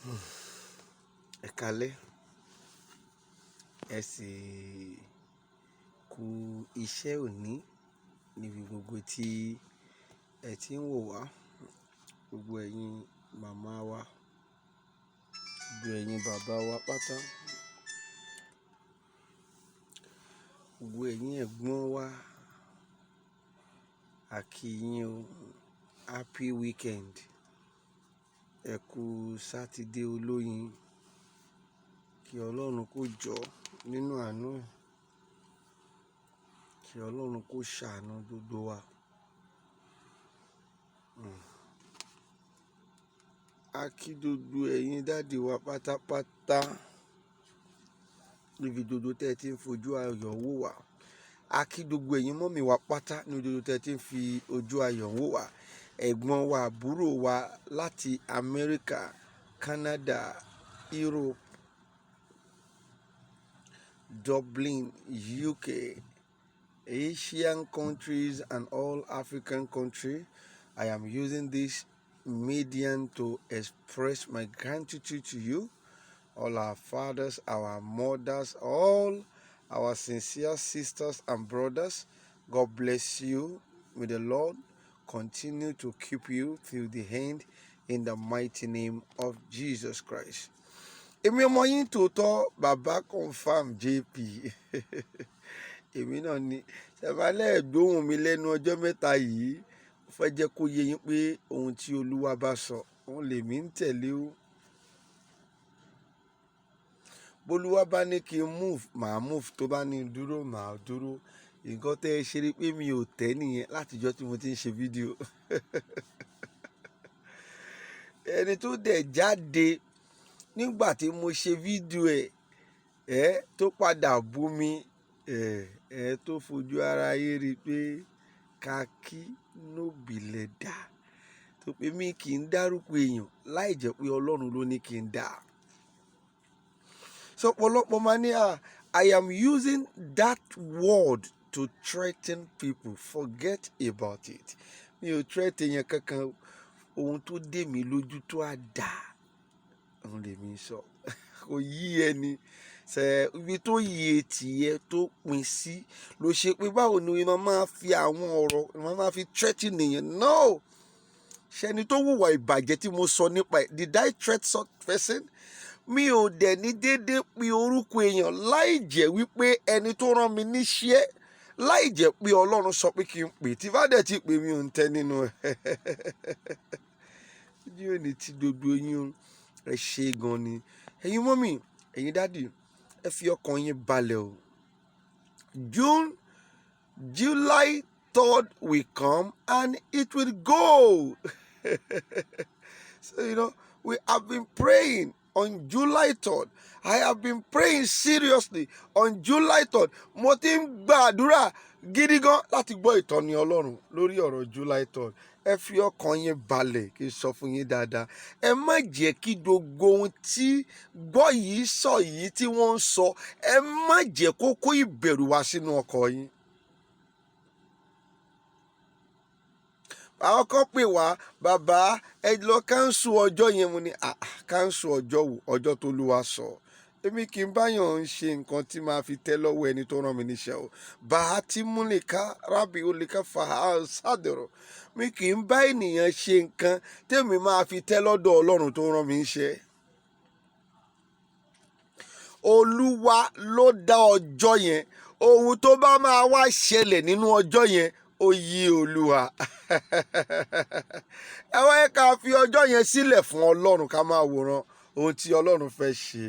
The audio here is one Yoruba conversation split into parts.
Ẹ kálẹ́, ẹ sì kú iṣẹ́ òní níbi gbogbo tí ẹ ti ń wò wá. Gbogbo ẹ̀yin màmá wa, gbogbo ẹ̀yin bàbá wa pátá, gbogbo ẹ̀yin ẹ̀gbọ́n wa, a kí yín o, happy weekend. Ẹ kú Sátidé olóyin. Kí Ọlọ́run kó jọ nínú àánú ẹ̀, kí Ọlọ́run kó ṣàánú gbogbo wa. A kí gbogbo ẹ̀yin dáàdì wa pátápátá níbi gbogbo tẹ́ ẹ ti ń fojú ayọ̀ wò wá. A kí gbogbo ẹ̀yin mọ́mì wa pátá níbi gbogbo tẹ́ ẹ ti ń fi ojú ayọ̀ wò wá. Ẹ̀gbọ́n wa, àbúrò wa láti Amẹ́ríkà, Canada, Europe, Dublin, UK, Asian countries and all African countries. I am using this medium to express my gratitude to you, all our fathers, our mothers, all our sincere sisters and brothers. God bless you. May the Lord continue to keep you till the end in the mighty name of Jesus Christ. Èmi ọmọ yín tòótọ́, bàbá confam JP. Èmi náà ni ṣẹ̀fálẹ̀ gbóhùn mi lẹ́nu ọjọ́ mẹ́ta yìí. Ó fẹ́ jẹ́ kó yé yín pé ohun tí Olúwa bá sọ, òun lèmi ń tẹ̀lé o. Bólúwa bá ní kí n move, màá move. Tó bá ní dúró, màá dúró. Nǹkan tẹ́ ẹ ṣe rí pé mi ò tẹ́ nìyẹn látijọ́ tí mo ti ń ṣe fídíò. Ẹni tó dẹ̀ jáde nígbà tí mo ṣe fídíò ẹ̀ tó padà bú mi, tó fojú ara yé rí pé kàkí nóbì lẹ̀dá. Tó pé mi kì í dárúkọ èèyàn láì jẹ́ pé Ọlọ́run ló ní kí n dá. Ọ̀pọ̀lọpọ̀ máa ní I am using that word to threaten people. Forget about it. Mi ò threaten èèyàn kankan. Ohun tó dé mi lójú tó á dà, òun lèmi sọ. Kò yí ẹni. Ibi tó yí etí ẹ tó pin sí ló ṣe pé báwo ni wọ́n máa fi àwọn ọ̀rọ̀ wọ́n máa fi threaten èèyàn. No! Ṣẹ́ni tó hùwà ìbàjẹ́ tí mo sọ nípa ẹ̀. Did I threat such person? Mi ò dẹ̀ ní déédéé pe orúkọ èèyàn láì jẹ́ wípé ẹni tó rán mi níṣẹ́, láì jẹ́ pé Ọlọ́run sọ pé kí n pè. Tí bá dẹ̀ ti pè mi ò ń tẹ́ nínú ẹ̀. Ojú ò ní ti gbogbo yín, ẹ ṣé gan ni. Ẹ̀yin mọ́mì, ẹ̀yin dádì, ẹ fi ọkàn yín balẹ̀ o. July 3rd will come and it will go. So, we have been praying on July 3rd. I have been praying seriously on July 3rd. Mo ti ń gbàdúrà gidi gan láti gbọ́ ìtọ́ni Ọlọ́run lórí ọ̀rọ̀ July 3rd. Ẹ fi ọkàn yín balẹ̀, kí n sọ fún yín dáadáa. Ẹ má jẹ́ kí gbogbo ohun tí gbọ́ yìí sọ yìí tí wọ́n ń sọ, ẹ má jẹ́ kó kó ìbẹ̀rù wá sínú ọkàn yín. Àwọn kan pè wá, bàbá ẹ lọ káńsù ọjọ́ yẹn. Mo ní káńsù ọjọ́ wo? Ọjọ́ tó Olúwa sọ. Èmi kì í báyàn ń ṣe nǹkan tí máa fi tẹ́ lọ́wọ́ ẹni tó rán mi níṣẹ́ o. Bàá tí múlẹ̀ká rábì olèká fàá sádọ̀rọ̀. Mi kì í bá ènìyàn ṣe nǹkan tèmi máa fi tẹ́ lọ́dọ̀ Ọlọ́run tó rán mi níṣẹ́. Olúwa ló dá ọjọ́ yẹn. Ohun tó bá máa wá ṣẹlẹ̀ nínú ọjọ́ yẹn, ó yí Olúwa. Ẹ wá yẹ ká fi ọjọ́ yẹn sílẹ̀ fún Ọlọ́run ká máa wòran ohun tí Ọlọ́run fẹ́ ṣe.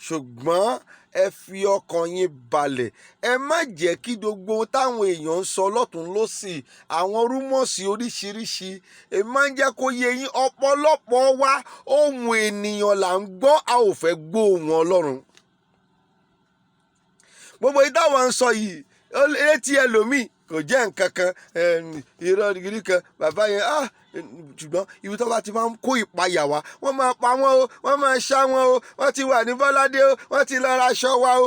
Ṣùgbọ́n ẹ fi ọkàn yín balẹ̀. Ẹ má jẹ́ kí gbogbo ohun táwọn èèyàn ń sọ lọ́tùn lósì, àwọn rúmọ̀sì oríṣiríṣi, èmi máa ń jẹ́ kó yé yín. Ọ̀pọ̀lọpọ̀ wa ohun ènìyàn là ń gbọ́, a ò fẹ́ gbọ́ ohun Ọlọ́run. Gbogbo ìdáwà ń sọ yìí, etí ẹlòmíì kò jẹ́ nǹkan kan, irọ́ gidi kan. Bàbá yẹn ṣùgbọ́n ibi tó bá ti máa ń kó ìpayà wá, wọ́n máa pa wọ́n o, wọ́n máa ṣá wọn o, wọ́n ti wà ní Bọ́ládé o, wọ́n ti lọ ra aṣọ wa o,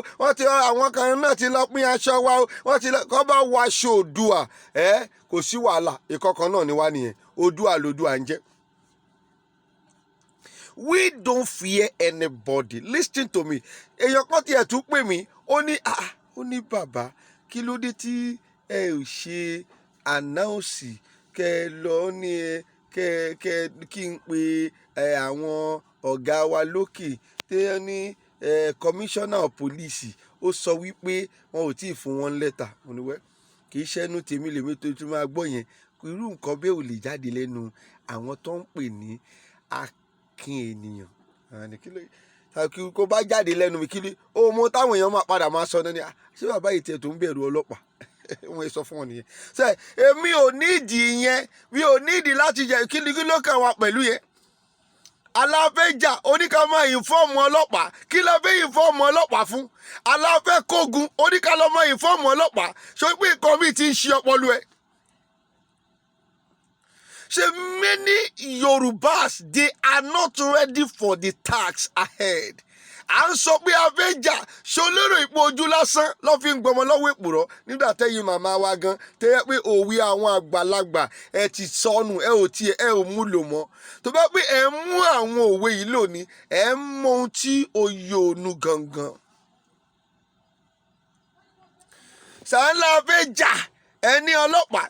àwọn kan náà ti lọ pín aṣọ wa o, kọ́ bá wọ aṣọ Oòduà, kò sí wàhálà. Ìkọ̀kan náà ni wá nìyẹn. Oòduà lòdùà ń jẹ́. we don't fear anybody. Listen to me. Èèyàn kan tiẹ̀ tún pè mí, ó ní bàbá, kí ló dé tí ẹ ò ṣe announce kẹ lọ ní kí n pe àwọn ọ̀gá wa lókè tẹ́ ní commissioner of police ó sọ wípé wọn ò tí ì fún wọn lẹ́tà. Mo ní wẹ́, kì í ṣẹ́nu tèmi lèmi tó tún máa gbọ́ yẹn. Irú nǹkan bẹ́ẹ̀ ò lè jáde lẹ́nu àwọn tó ń pè ní akin ènìyàn. Kó bá jáde lẹ́nu mi, kí ló ó mọ táwọn èèyàn máa padà máa sọ náà ni, ṣé bàbá yìí tiẹ̀ tó ń bẹ̀rù ọlọ́pàá? Wọ́n sọ fún wọn nìyẹn. Ṣé èmi ò nídìí yẹn, mi ò nídìí láti jẹ kí ló kàn wá pẹ̀lú yẹn. Aláfẹ́jà oníkà máa ìfọ́ọ̀mù ọlọ́pàá, kí ló fẹ́ ìfọ́ọ̀mù ọlọ́pàá fún? Aláfẹ́ kógun oníkà ló máa ìfọ́ọ̀mù ọlọ́pàá, ṣé pé nǹkan mi ti ń ṣe ọpọlọ ẹ? So many Yorubas, they are not ready for the task ahead. À ń sọ pé Afẹ́jà ṣó lérò ipò ojú lásán ló fi ń gbọmọ lọ́wọ́ èpùrọ́ nígbà tẹ́yìn màmá wa gan tẹ́yẹ pé òwe àwọn àgbàlagbà ẹ ti sọnù, ẹ ò mú lò mọ́. Tó bá pé ẹ mú àwọn òwe yìí lò ní, ẹ mọ ohun tí ó yòónú gangan. Sànlá Afẹ́jà ẹni ọlọ́pàá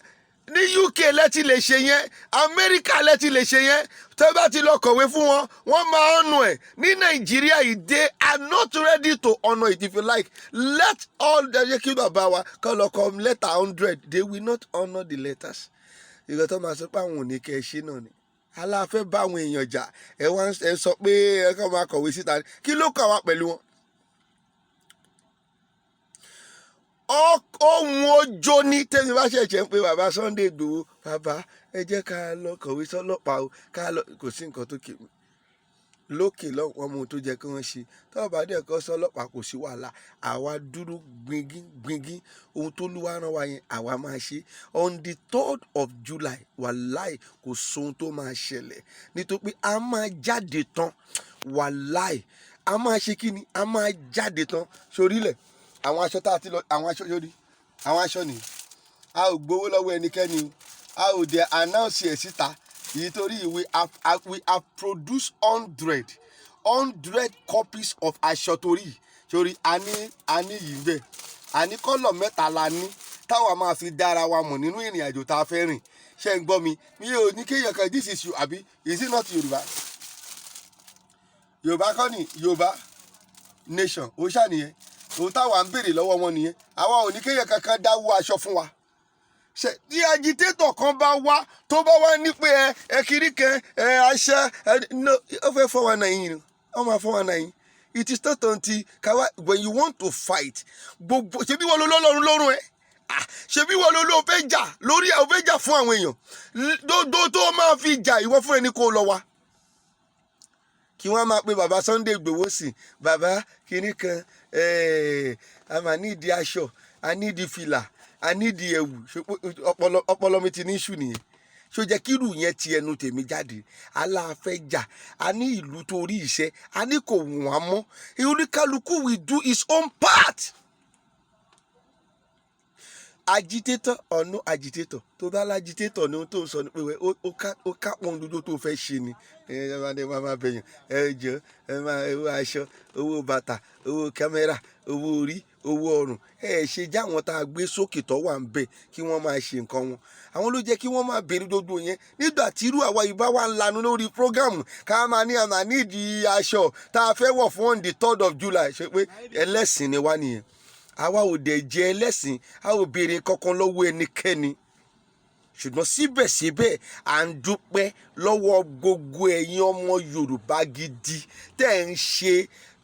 ní UK lẹ́tí lè ṣe yẹn, Amẹ́ríkà lẹ́tí lè ṣe yẹn, tẹ́ bá ti lọ kọ̀wé fún wọn, wọ́n máa honour ẹ̀. Ní Nàìjíríà yìí, they are not ready to honour it. If you like, let all the kí bàbá wa kọ́ lọ kọ letter 100, they will not honour the letters. Ìgbà tó máa sọ pé àwọn ò ní kẹ́ ẹ ṣe náà ni. Aláfẹ́ bá àwọn èèyàn jà, ẹ sọ pé ẹ kàn máa kọ̀wé síta, kí ló kàn wá pẹ̀lú wọn? Ohun ojo ní tẹ́mi bá ṣẹ̀ṣẹ̀ ń pe bàbá Sunday Igboho, bàbá ẹ jẹ́ ká lọ kọ̀wé sọ́lọ́pàá o, ká lọ, kò sí nǹkan tó kè mí lókè lọ́wọ́ wọn mú un tó jẹ́ kí wọ́n ṣe. Tó bá dẹ̀ kọ́ sọ́lọ́pàá kò sí wàhálà, àwa dúró gbingin ohun tó lúwa rán wa yẹn àwa máa ṣe. On the 3rd of July, wàláì kò sóhun tó máa ṣẹlẹ̀ nítorí pé a máa jáde tán, wàláì a máa ṣe kí ni, a máa jáde tán sórílẹ̀. Àwọn aṣọ tá a ti lọ, àwọn aṣọ yóò rí, àwọn aṣọ nìyí, a ò gbowó lọ́wọ́ ẹnikẹ́ni, a ò dẹ̀ announce ẹ̀ síta. Nítorí we have produced 100 copies of aṣọ torí a ní yìí bẹ́ẹ̀, a ní kọ́lọ̀ mẹ́ta la ní táwa máa fi dára wa mọ̀ nínú ìrìn àjò tá a fẹ́ rìn. Ṣé ń gbọ́ mi? Mi ò ní kéèyàn kan, this is you àbí, is it not Yorùbá? Yorùbá kọ́ ni Yorùbá nation, ó ṣàníyẹn. Ohun táwa ń béèrè lọ́wọ́ wọn nìyẹn. Àwa ò ní kéèyàn kankan dáwó aṣọ fún wa. Ṣé tí agitator kan bá wá tó bá wá ní pé ẹ kiri kan aṣẹ no, ó fẹ́ fọ́ wa náà yín ni, ó máa fọ́ wa náà yín. It is not until when you want to fight, gbogbo ṣebí wọ́n lọ́rùn lọ́rùn ẹ̀, ṣebí wọ́n ló fẹ́ jà lórí ẹ̀, ó fẹ́ jà fún àwọn èèyàn tó máa fi jà ìwọ fún ẹni kó lọ wá. Kí wọ́n máa pe bàbá Sunday Igboho sí, bàbá kìíní kan a máa ní ìdí aṣọ, a ní ìdí fìlà, a ní ìdí ẹ̀wù. Ọpọlọ mi ti ní ṣù nìyẹn. Ṣó jẹ́ kí irú yẹn ti ẹnu tèmi jáde? Aláfẹ́ jà, a ní ìlú torí iṣẹ́, a ní kò wọ́n mọ́. Oníkálukú will do his own part. Agitator or no agitator, tó bá l'agitator ni ohun tó ń sọ ni pé ó ká pọ́n dúdú tó fẹ́ ṣe ni. Ẹ máa bẹ̀yàn, ẹ jọ, ẹ máa owó aṣọ, owó bàtà, owó kámẹ́rà, owó orí, owó ọrùn. Ẹ ṣe já wọn tá a gbé sókè tó wà ń bẹ̀ kí wọ́n máa ṣe nǹkan wọn. Àwọn ló jẹ́ kí wọ́n máa bèrè gbogbo yẹn. Nígbà tí irú àwa Yorùbá wa ń lanu lórí prógámù ká máa ní àmà nídìí aṣọ tá a fẹ́ wọ̀ fún on the 3rd of July, ṣe pé ẹlẹ́sìn ni wá nìyẹn. Àwa ò dẹ̀ jẹ́ ẹlẹ́sìn, a ò béèrè kankan lọ́wọ́ ẹnikẹ́ni. Ṣùgbọ́n síbẹ̀síbẹ̀ à ń dúpẹ́ lọ́wọ́ gbogbo ẹ̀yin ọmọ Yorùbá gidi tẹ́ ń ṣe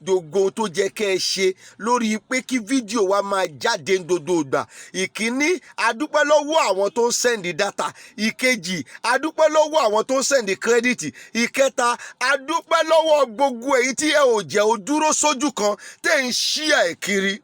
gbogbo tó jẹ́ kẹ́ ẹ ṣe lórí pé kí fídíò wa máa jáde gbogbo ìgbà. Ìkíní, a dúpẹ́ lọ́wọ́ àwọn tó ń sẹ́ndì dátà. Ìkejì, a dúpẹ́ lọ́wọ́ àwọn tó ń sẹ́ndì kírẹ́dìtì. Ìkẹta, a dúpẹ́ lọ́wọ́ gbogbo èyí tí ẹ ò jẹ́ ó dúró sójú kan tẹ́ ń ṣíà ẹ̀ kiri.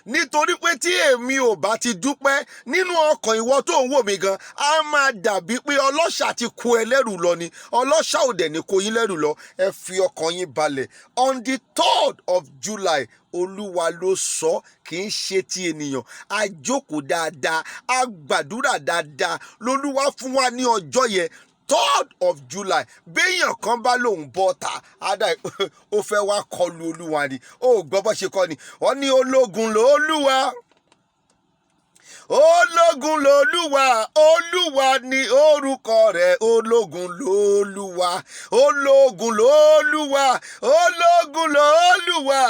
Nítorí pé tí èmi ò bá ti dúpẹ́ nínú ọkàn ìwọ tó ń wò mí gan, á máa dàbí pé ọlọ́ṣà ti kó ẹ lẹ́rù lọ ni. Ọlọ́ṣà ò dẹ̀ ní kó yín lẹ́rù lọ. Ẹ fi ọkàn yín balẹ̀. On the 3rd of July, Olúwa ló sọ, kì í ṣe ti ènìyàn. A jókòó dáadáa, a gbàdúrà dáadáa. Lolúwa fún wa ní ọjọ́ yẹn. 3rd of July béèyàn kan bá lòun bọ́ta ádá ó fẹ́ wá kọlu olúwa ni ó gbọ́ bó ṣe kọ́ ni wọ́n ní ológun lolúwa ológun lolúwa olúwa ni orúkọ rẹ̀ ológun lolúwa ológun lolúwa ológun lolúwa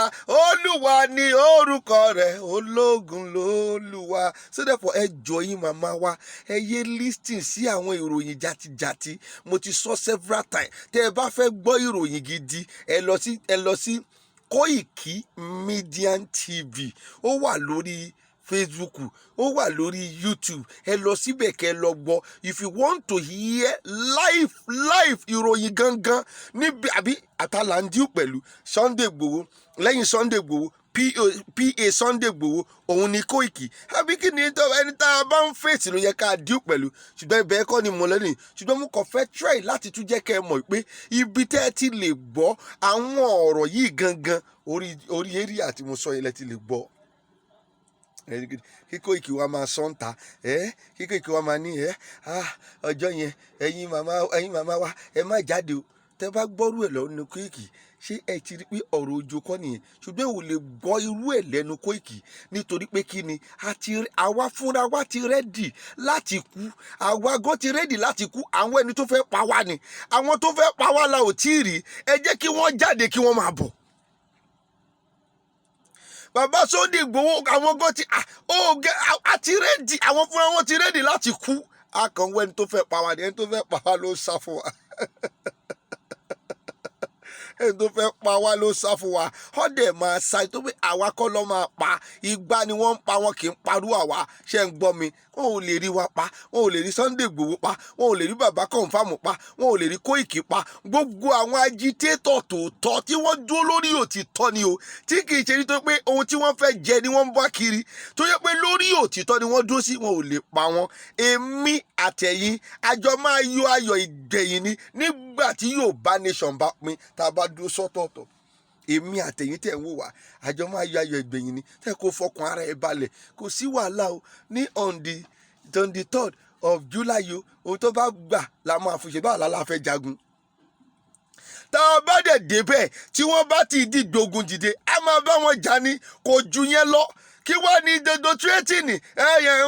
olúwa ni orúkọ rẹ̀ ológun lolúwa. So therefore ẹ jọ̀ọ́ yín màmá wa ẹ yé listing sí àwọn ìròyìn játijàti mo ti sọ several times tẹ́ ẹ bá fẹ́ gbọ́ ìròyìn gidi ẹ lọ sí Koiki Media TV ó wà lórí Facebook ó wà lórí YouTube ẹ lọ síbẹ̀ kẹ́ lọ gbọ́. If you want to hear live ìròyìn gangan níbi àbí àtàlàndíù pẹ̀lú Sunday Igboho lẹ́yìn Sunday Igboho PA Sunday Igboho òun ni Koiki àbí kí ni ẹni tá a bá ń fèsì ló yẹ ká díù pẹ̀lú ṣùgbọ́n ibẹ̀ kọ́ ni mo lẹ́nu ṣùgbọ́n mo kàn fẹ́ try láti tún jẹ́ kẹ́ ẹ mọ̀ pé ibi tẹ́ ẹ ti lè gbọ́ àwọn ọ̀rọ̀ yìí gangan orí eré àti mo sọ yẹn lẹ́ ti lè gbọ́. Kí Koiki wa máa sọ́ǹtà kí Koiki wa máa ní ọjọ́ yẹn ẹ̀yin màmá wa ẹ má jáde o tẹ́ bá gbọ́rú ẹ̀ lọ́nu Koiki ṣé ẹ ti rí pé ọ̀rọ̀ ojú kọ́ nìyẹn ṣùgbọ́n ò lè gbọ́ irú ẹ̀ lẹ́nu Koiki nítorí pé kí ni àwa fúnra wa ti rẹ́dì láti kú àwa gan ti rẹ́dì láti kú àwọn ẹni tó fẹ́ pa wá ni àwọn tó fẹ́ pa wá la ò tí ì rí ẹ jẹ́ kí wọ́n jáde kí wọ́n máa bọ̀. Bàbá Sunday Igboho àwọn gan àti rẹ́dì àwọn fúnra wọn ti rẹ́dì láti kú akànwé ẹni tó fẹ́ pa wá ni ẹni tó fẹ́ pa wá ló sá fún wa ẹni tó fẹ́ pa wá ló sá fún wa ọ̀dẹ̀ máa sa tó pé àwa kọ́ lọ́ máa pa igba ni wọ́n ń pa wọn kì í parú àwa ṣe ń gbọ́ mi wọn ò lè rí wa pa wọn ò lè rí Sunday Igboho pa wọn ò lè rí bàbá Confam pa wọn ò lè rí Koiki pa gbogbo àwọn agitator tòótọ́ tí wọ́n dúró lórí òtítọ́ ni o tí kì í ṣe nítorí pé ohun tí wọ́n fẹ́ jẹ ni wọ́n ń bá kiri tó yẹ pé lórí òtítọ́ ni wọ́n dúró sí wọn ò lè pa wọn. Èmi àtẹ̀yìn àjọ máa yọ ayọ̀ ìgbẹ̀yìn ni nígbà tí Yorùbá nation bá pín tá a bá dúró sọ́tọ̀ọ̀tọ̀ èmi àtẹ̀yìn tẹ̀ ń wò wá àjọ máa yọ ayọ̀ ìgbẹ̀yìn ni tẹ́ kó fọkàn ara ẹ balẹ̀ kò sí wàhálà o ní on the 3rd of July o ohun tó bá gbà la máa fún ṣe báà la fẹ́ jagun. Tá a bá dẹ̀ débẹ̀ tí wọ́n bá ti dìgbògun dìde a máa bá wọn jà ní kò ju yẹn lọ kí wọ́n ní dodo tírétìnì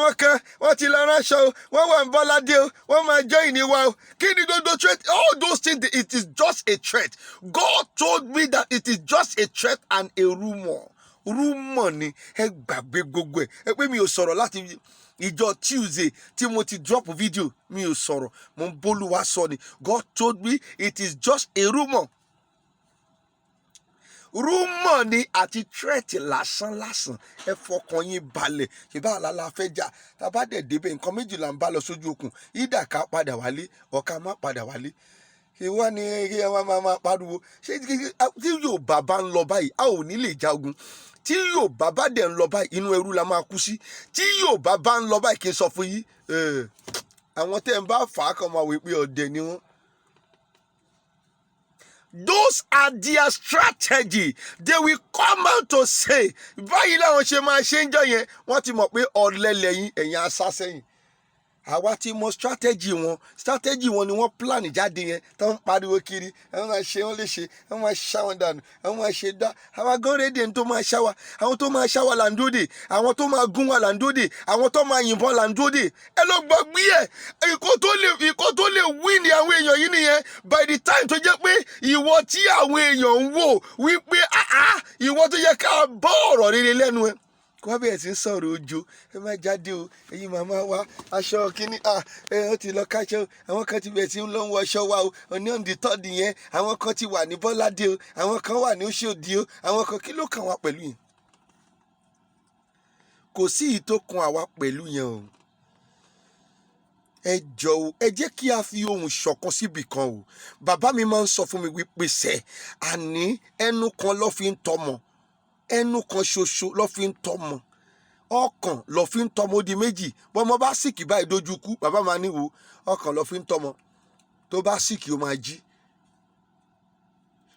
wọn kan wọ́n ti lọ ránṣọ o wọ́n wà ń Bọ́ládé o wọ́n máa join ní wa o kí ni dodo tírétìnì all those things it is just a threat. God told me that it is just a threat and a rumour ni ẹ gbàgbé gbogbo ẹ pé mi ò sọ̀rọ̀ láti ìjọ Tuesday tí mo ti drop video mi ò sọ̀rọ̀ mo ń bólúwa sọ ni God told me it is just a rumour ni àti threat lásán ẹ fọkàn yín balẹ̀ ṣèbá àlàlà fẹ́ jà tàbá dẹ̀ débẹ̀ nǹkan méjìlá ń bá lọ sójú okùn ìdá ká padà wálé ọ̀ká má padà wálé ìwọ ni ẹ máa pariwo ṣé tí Yorùbá bá ń lọ báyìí a ò ní lè jagun tí Yorùbá bá dẹ̀ ń lọ báyìí inú ẹrú la máa kú sí tí Yorùbá bá ń lọ báyìí kí n sọ fún yín àwọn tẹ́ ń bá fà á kan máa wí pé ọ̀dẹ̀ ni wọ́n. Those are their strategy. They will come out to say báyìí làwọn ṣe máa ṣe ń jọ yẹn wọ́n ti mọ̀ pé ọ̀lẹ lẹ́yìn ẹ̀yìn asásẹ́yìn àwa ti mọ strategy wọn ni wọ́n plan jáde yẹn tó ń pariwo kiri àwọn máa ṣe wọ́n léṣe àwọn máa ṣá wọn dànù àwọn máa ṣe dá àwa gan rédíò tó máa ṣá wa àwọn tó máa ṣá wa là ń dóde àwọn tó máa gún wa là ń dóde àwọn tó máa yìnbọn là ń dóde ẹ lọ gbàgbé ẹ ìkó tó lè win ní àwọn èèyàn yìí nìyẹn by the time tó jẹ́ pé ìwọ tí àwọn èèyàn ń wò wípé ìwọ tó yẹ ká bọ́ ọ̀rọ̀ rere lẹ́nu ẹ kó wá bẹ̀rẹ̀ sí ń sọ̀rọ̀ ojo ẹ má jáde o ẹ̀yin màmá wa aṣọ kínní ó ti lọ káṣọ àwọn kan ti bẹ̀rẹ̀ sí ń lọ wọ aṣọ wa o òní on the 3rd yẹn àwọn kan ti wà ní Bọ́ládé o àwọn kan wà ní Òṣòdì o àwọn kan kí ló kàn wá pẹ̀lú yẹn kò sí ìyí tó kan àwa pẹ̀lú yẹn o ẹ jọ̀ọ́ ẹ jẹ́ kí a fi ohùn ṣọ̀kan síbì kan o bàbá mi máa ń sọ fún mi wípé àní ẹnu kan ló fi ń tọmọ ẹnu kan ṣoṣo ló fi ń tọmọ ọkàn ló fi ń tọmọ ó di méjì bọ́mọ bá sìkì báyìí dojú kú bàbá máa níwò ọkàn ló fi ń tọmọ tó bá sìkì ó máa jí.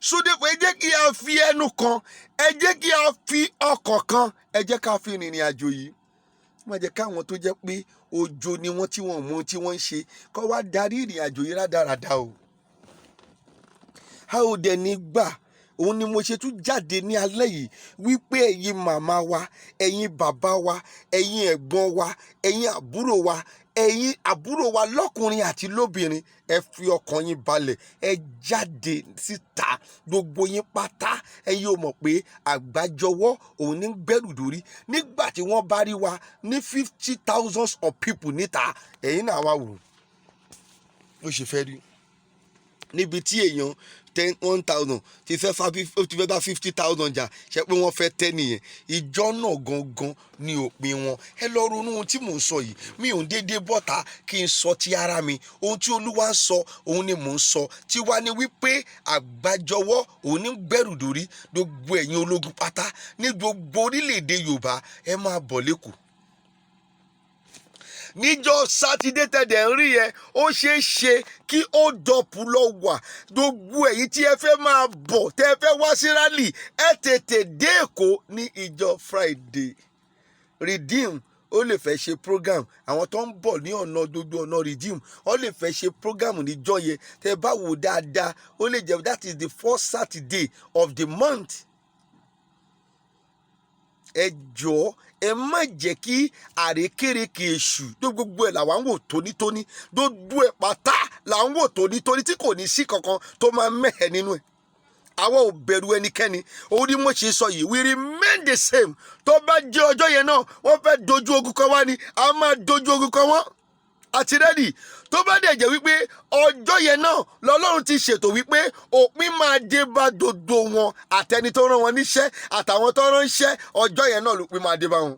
Sódèpọ̀ ẹ jẹ́ kí a fi ẹnu kan ẹ jẹ́ kí a fi ọkàn kan ẹ jẹ́ ká fi rìnrìn àjò yìí má jẹ́ káwọn tó jẹ́ pé ojo ni wọ́n tí wọ́n mú tí wọ́n ń ṣe kọ́ wá darí ìrìn àjò yìí rádaràda o. a ò dẹ̀ ní gbà. Òun ni mo ṣe tún jáde ní alẹ́ yìí wípé ẹ̀yin màmá wa, ẹ̀yin bàbá wa, ẹ̀yin ẹ̀gbọ́n wa, ẹ̀yin àbúrò wa, ẹ̀yin àbúrò wa lọ́kùnrin àti lóbìnrin, ẹ fi ọkàn yín balẹ̀, ẹ jáde síta gbogbo yín pátá. Ẹ yóò mọ̀ pé àgbájọwọ́ òun ní gbẹ́rù dórí. Nígbà tí wọ́n bá rí wa ní 50,000 of people níta, ẹ̀yin náà wá wò ó ṣe fẹ́ rí. Níbi tí èèyàn 1,000 ti fẹ́ bá 50,000 jà, ṣe pé wọ́n fẹ́ tẹ́ nìyẹn. Ìjọ náà gangan ni òpin wọn. Ẹ lọ ronú ohun tí mò ń sọ yìí. Mi ò ń dédé bọ́ta kí n sọ ti ara mi. Ohun tí Olúwa ń sọ òun ni mò ń sọ. Tiwa ni wípé àgbájọwọ́ òun ní gbẹ́rù dórí. Gbogbo ẹ̀yin ológun pátá ní gbogbo orílẹ̀-èdè Yorùbá, ẹ máa bọ̀ lÉkòó. Níjọ́ sátidé tẹ̀dẹ̀ ń rí yẹn, ó ṣeé ṣe kí ó dọ̀pù lọ wà. Gbogbo ẹ̀yin tí ẹ fẹ́ máa bọ̀ tẹ́ ẹ fẹ́ wá sí rálì, ẹ tètè dé Èkó ní ìjọ Friday. Redeem ó lè fẹ́ ṣe program. Àwọn tó ń bọ̀ ní ọ̀nà gbogbo ọ̀nà Redeem ó lè fẹ́ ṣe program níjọ́ yẹn. Tẹ́ bá wò dáadáa, ó lè jẹ́ that is the first Saturday of the month. Ẹ jọ̀ọ́, ẹ má jẹ́ kí àrékérekè èṣù gbogbo ẹ̀ làwa ń wò tónítóní, gbogbo ẹ̀ pátá là ń wò tónítóní tí kò ní sí kankan tó máa mẹ́hẹ̀ nínú ẹ̀. Àwa ò bẹ̀rù ẹnikẹ́ni. Òun ni mo ṣe sọ yìí, we remain the same. Tó bá jẹ́ ọjọ́ yẹn náà wọ́n fẹ́ dojú ogun kan wá ni, a máa dojú ogun kan wọ́n. Àti rẹ́dì. Tó bá dẹ̀ jẹ́ wípé ọjọ́ yẹn náà lọ́lọ́run ti ṣètò wípé òpin máa dé bá gbogbo wọn, àtẹni tó rán wọn níṣẹ́ àtàwọn tó ránṣẹ́, ọjọ́ yẹn náà lòpin máa dé bá wọn.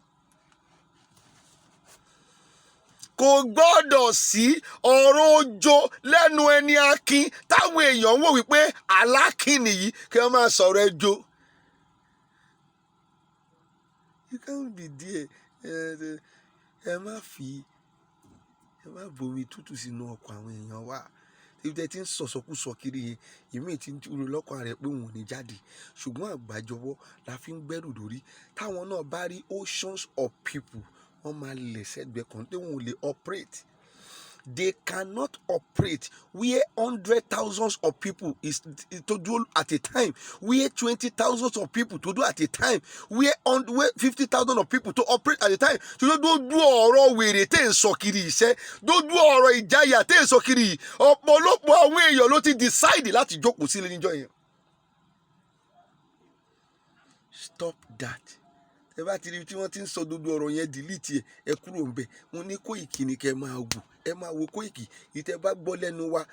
Kò gbọ́dọ̀ sí ọ̀rọ̀ ojo lẹ́nu ẹni akin táwọn èèyàn wò wípé alákin nìyí kí wọ́n máa sọ̀rọ̀ ẹjọ́. You can't be there. Ẹ má bomi tútù sínú ọkọ̀ àwọn èèyàn wa. Ibi tẹ́ ti ń sọ̀sọ̀kúsọ kiri yẹn, ìmíì ti ń túró lọ́kàn rẹ̀ pé òun ò ní jáde. Ṣùgbọ́n àgbájọwọ́ la fi ń gbẹ́rù dórí. Táwọn náà bá rí oceans of people, wọ́n máa lẹ̀ sẹ́gbẹ̀ẹ́ kan pé wọn ò lè operate. They cannot operate where 100,000 of people is to do at a time, where 20,000 of people to do at a time, where 50,000 of people to operate at a time. So don't do ọ̀rọ̀ wèrè tẹ́ ń sọ kiri iṣẹ́, don't do ọ̀rọ̀ ìjayà tẹ́ ń sọ kiri. Ọ̀pọ̀lọpọ̀ àwọn èèyàn ló ti decide láti jókòó sílé níjọ́ yẹn. Stop that. Ẹ bá ti rí tí wọ́n ti ń sọ gbogbo ọ̀rọ̀ yẹn, delete ẹ kúrò ńbẹ̀. Wọ́n ní Koiki ni kẹ́ máa wò. Ẹ máa wo Koiki. Ìtẹ́ bá gbọ́ lẹ́nu wa